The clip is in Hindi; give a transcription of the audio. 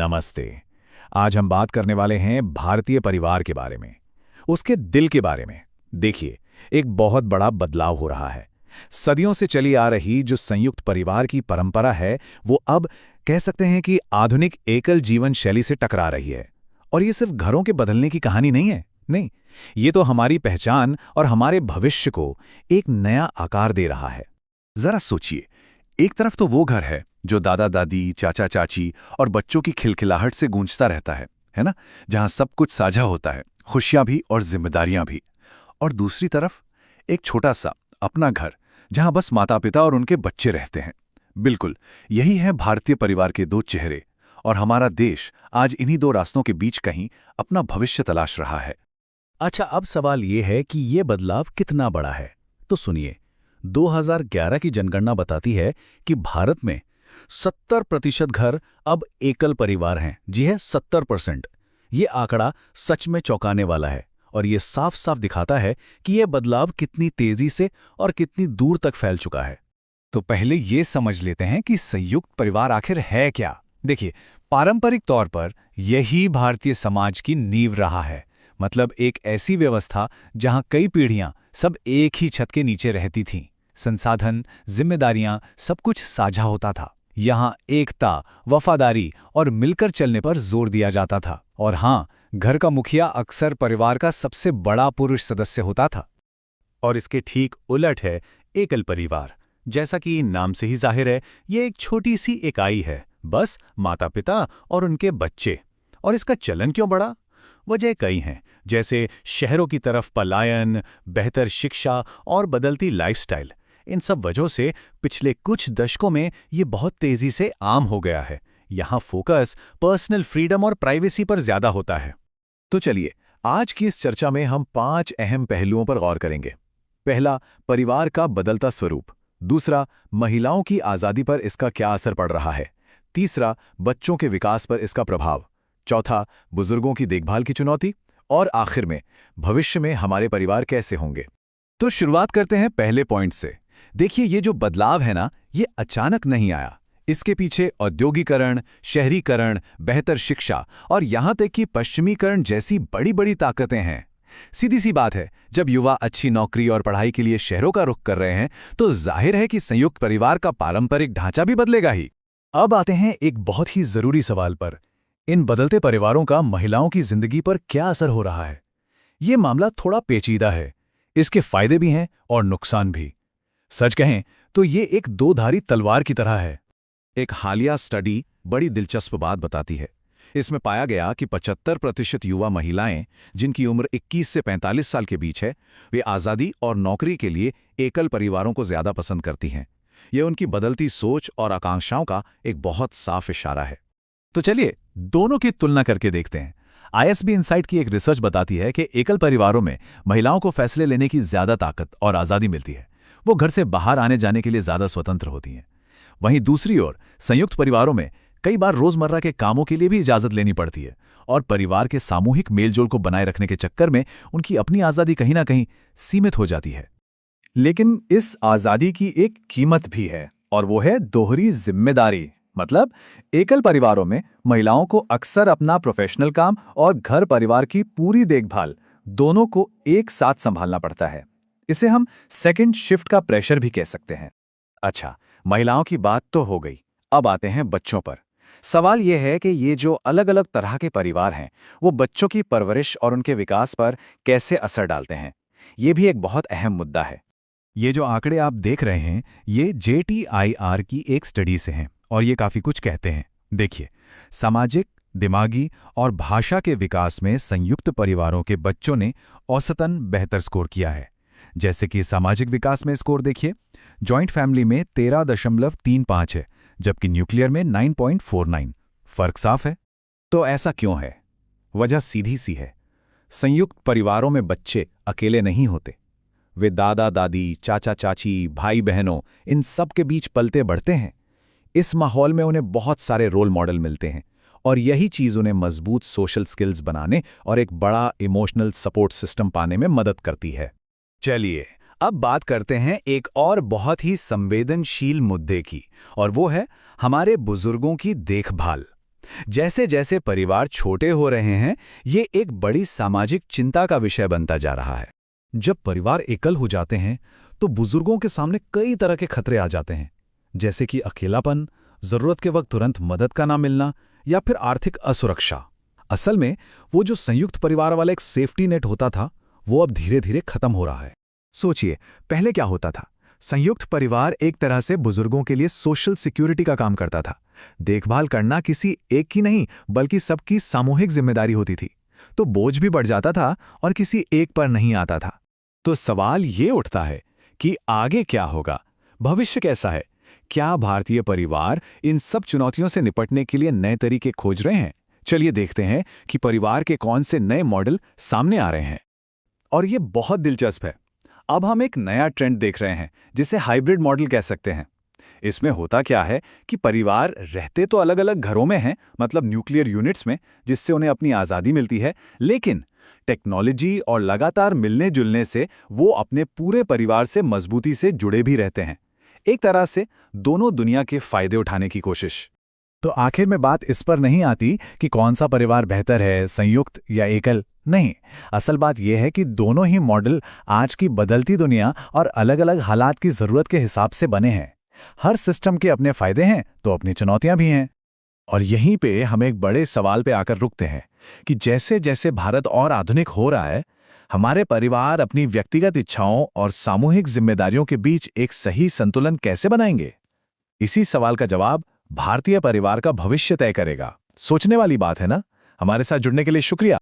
नमस्ते। आज हम बात करने वाले हैं भारतीय परिवार के बारे में, उसके दिल के बारे में। देखिए, एक बहुत बड़ा बदलाव हो रहा है। सदियों से चली आ रही जो संयुक्त परिवार की परंपरा है, वो अब कह सकते हैं कि आधुनिक एकल जीवन शैली से टकरा रही है। और ये सिर्फ घरों के बदलने की कहानी नहीं है, नहीं, ये तो हमारी पहचान और हमारे भविष्य को एक नया आकार दे रहा है। जरा सोचिए, एक तरफ तो वो घर है जो दादा दादी, चाचा चाची और बच्चों की खिलखिलाहट से गूंजता रहता है ना, जहां सब कुछ साझा होता है, खुशियां भी और जिम्मेदारियां भी। और दूसरी तरफ एक छोटा सा अपना घर, जहां बस माता पिता और उनके बच्चे रहते हैं। बिल्कुल, यही है भारतीय परिवार के दो चेहरे। और हमारा देश आज इन्हीं दो रास्तों के बीच कहीं अपना भविष्य तलाश रहा है। अच्छा, अब सवाल ये है कि ये बदलाव कितना बड़ा है। तो सुनिए, 2011 की जनगणना बताती है कि भारत में 70% घर अब एकल परिवार हैं। जी है, 70%। ये आंकड़ा सच में चौंकाने वाला है और ये साफ साफ दिखाता है कि ये बदलाव कितनी तेजी से और कितनी दूर तक फैल चुका है। तो पहले ये समझ लेते हैं कि संयुक्त परिवार आखिर है क्या। देखिए, पारंपरिक तौर पर यही भारतीय समाज की नींव रहा है। मतलब एक ऐसी व्यवस्था जहां कई पीढ़ियां सब एक ही छत के नीचे रहती थीं। संसाधन, जिम्मेदारियां, सब कुछ साझा होता था। यहां एकता, वफादारी और मिलकर चलने पर जोर दिया जाता था। और हां, घर का मुखिया अक्सर परिवार का सबसे बड़ा पुरुष सदस्य होता था। और इसके ठीक उलट है एकल परिवार। जैसा कि नाम से ही जाहिर है, ये एक छोटी सी इकाई है, बस माता पिता और उनके बच्चे। और इसका चलन क्यों बढ़ा? वजह कई हैं, जैसे शहरों की तरफ पलायन, बेहतर शिक्षा और बदलती लाइफस्टाइल। इन सब वजहों से पिछले कुछ दशकों में ये बहुत तेजी से आम हो गया है। यहाँ फोकस पर्सनल फ्रीडम और प्राइवेसी पर ज्यादा होता है। तो चलिए, आज की इस चर्चा में हम 5 अहम पहलुओं पर गौर करेंगे। पहला, परिवार का बदलता स्वरूप। दूसरा, महिलाओं की आज़ादी पर इसका क्या असर पड़ रहा है। तीसरा, बच्चों के विकास पर इसका प्रभाव। चौथा, बुजुर्गों की देखभाल की चुनौती। और आखिर में, भविष्य में हमारे परिवार कैसे होंगे। तो शुरुआत करते हैं पहले पॉइंट से। देखिए, ये जो बदलाव है ना, ये अचानक नहीं आया। इसके पीछे औद्योगिकरण, शहरीकरण, बेहतर शिक्षा और यहां तक कि पश्चिमीकरण जैसी बड़ी बड़ी ताकतें हैं। सीधी सी बात है, जब युवा अच्छी नौकरी और पढ़ाई के लिए शहरों का रुख कर रहे हैं, तो जाहिर है कि संयुक्त परिवार का पारंपरिक ढांचा भी बदलेगा ही। अब आते हैं एक बहुत ही जरूरी सवाल पर। इन बदलते परिवारों का महिलाओं की जिंदगी पर क्या असर हो रहा है? ये मामला थोड़ा पेचीदा है। इसके फायदे भी हैं और नुकसान भी। सच कहें तो ये एक दो-धारी तलवार की तरह है। एक हालिया स्टडी बड़ी दिलचस्प बात बताती है। इसमें पाया गया कि 75% युवा महिलाएं, जिनकी उम्र 21 से 45 साल के बीच है, वे आज़ादी और नौकरी के लिए एकल परिवारों को ज्यादा पसंद करती हैं। यह उनकी बदलती सोच और आकांक्षाओं का एक बहुत साफ इशारा है। तो चलिए, दोनों की तुलना करके देखते हैं। आईएसबी इनसाइट की एक रिसर्च बताती है कि एकल परिवारों में महिलाओं को फैसले लेने की ज्यादा ताकत और आज़ादी मिलती है। वो घर से बाहर आने जाने के लिए ज्यादा स्वतंत्र होती हैं। वहीं दूसरी ओर संयुक्त परिवारों में कई बार रोजमर्रा के कामों के लिए भी इजाजत लेनी पड़ती है और परिवार के सामूहिक मेलजोल को बनाए रखने के चक्कर में उनकी अपनी आज़ादी कहीं ना कहीं सीमित हो जाती है। लेकिन इस आज़ादी की एक कीमत भी है, और वो है दोहरी जिम्मेदारी। मतलब एकल परिवारों में महिलाओं को अक्सर अपना प्रोफेशनल काम और घर परिवार की पूरी देखभाल दोनों को एक साथ संभालना पड़ता है। इसे हम सेकंड शिफ्ट का प्रेशर भी कह सकते हैं। अच्छा, महिलाओं की बात तो हो गई। अब आते हैं बच्चों पर। सवाल यह है कि ये जो अलग अलग तरह के परिवार हैं, वो बच्चों की परवरिश और उनके विकास पर कैसे असर डालते हैं। ये भी एक बहुत अहम मुद्दा है। ये जो आंकड़े आप देख रहे हैं, ये JTIR की एक स्टडी से हैं और ये काफी कुछ कहते हैं। देखिए, सामाजिक, दिमागी और भाषा के विकास में संयुक्त परिवारों के बच्चों ने औसतन बेहतर स्कोर किया है। जैसे कि सामाजिक विकास में स्कोर देखिए, जॉइंट फैमिली में 13.35 है, जबकि न्यूक्लियर में 9.49। फर्क साफ है। तो ऐसा क्यों है? वजह सीधी सी है। संयुक्त परिवारों में बच्चे अकेले नहीं होते। वे दादा दादी, चाचा चाची, भाई बहनों, इन सब के बीच पलते बढ़ते हैं। इस माहौल में उन्हें बहुत सारे रोल मॉडल मिलते हैं और यही चीज़ उन्हें मजबूत सोशल स्किल्स बनाने और एक बड़ा इमोशनल सपोर्ट सिस्टम पाने में मदद करती है। चलिए, अब बात करते हैं एक और बहुत ही संवेदनशील मुद्दे की, और वो है हमारे बुजुर्गों की देखभाल। जैसे जैसे परिवार छोटे हो रहे हैं, ये एक बड़ी सामाजिक चिंता का विषय बनता जा रहा है। जब परिवार एकल हो जाते हैं, तो बुजुर्गों के सामने कई तरह के खतरे आ जाते हैं, जैसे कि अकेलापन, जरूरत के वक्त तुरंत मदद का ना मिलना या फिर आर्थिक असुरक्षा। असल में वो जो संयुक्त परिवार वाला एक सेफ्टी नेट होता था, वो अब धीरे धीरे खत्म हो रहा है। सोचिए, पहले क्या होता था? संयुक्त परिवार एक तरह से बुजुर्गों के लिए सोशल सिक्योरिटी का काम करता था। देखभाल करना किसी एक की नहीं, बल्कि सबकी सामूहिक जिम्मेदारी होती थी। तो बोझ भी बढ़ जाता था और किसी एक पर नहीं आता था। तो सवाल ये उठता है कि आगे क्या होगा? भविष्य कैसा है? क्या भारतीय परिवार इन सब चुनौतियों से निपटने के लिए नए तरीके खोज रहे हैं? चलिए देखते हैं कि परिवार के कौन से नए मॉडल सामने आ रहे हैं। और ये बहुत दिलचस्प है। अब हम एक नया ट्रेंड देख रहे हैं, जिसे हाइब्रिड मॉडल कह सकते हैं। इसमें होता क्या है कि परिवार रहते तो अलग अलग घरों में हैं, मतलब न्यूक्लियर यूनिट्स में, जिससे उन्हें अपनी आज़ादी मिलती है, लेकिन टेक्नोलॉजी और लगातार मिलने जुलने से वो अपने पूरे परिवार से मजबूती से जुड़े भी रहते हैं। एक तरह से दोनों दुनिया के फायदे उठाने की कोशिश। तो आखिर में बात इस पर नहीं आती कि कौन सा परिवार बेहतर है, संयुक्त या एकल। नहीं, असल बात यह है कि दोनों ही मॉडल आज की बदलती दुनिया और अलग-अलग हालात की जरूरत के हिसाब से बने हैं। हर सिस्टम के अपने फायदे हैं तो अपनी चुनौतियां भी हैं। और यहीं पे हम एक बड़े सवाल पे आकर रुकते हैं कि जैसे जैसे भारत और आधुनिक हो रहा है, हमारे परिवार अपनी व्यक्तिगत इच्छाओं और सामूहिक जिम्मेदारियों के बीच एक सही संतुलन कैसे बनाएंगे? इसी सवाल का जवाब भारतीय परिवार का भविष्य तय करेगा। सोचने वाली बात है ना? हमारे साथ जुड़ने के लिए शुक्रिया।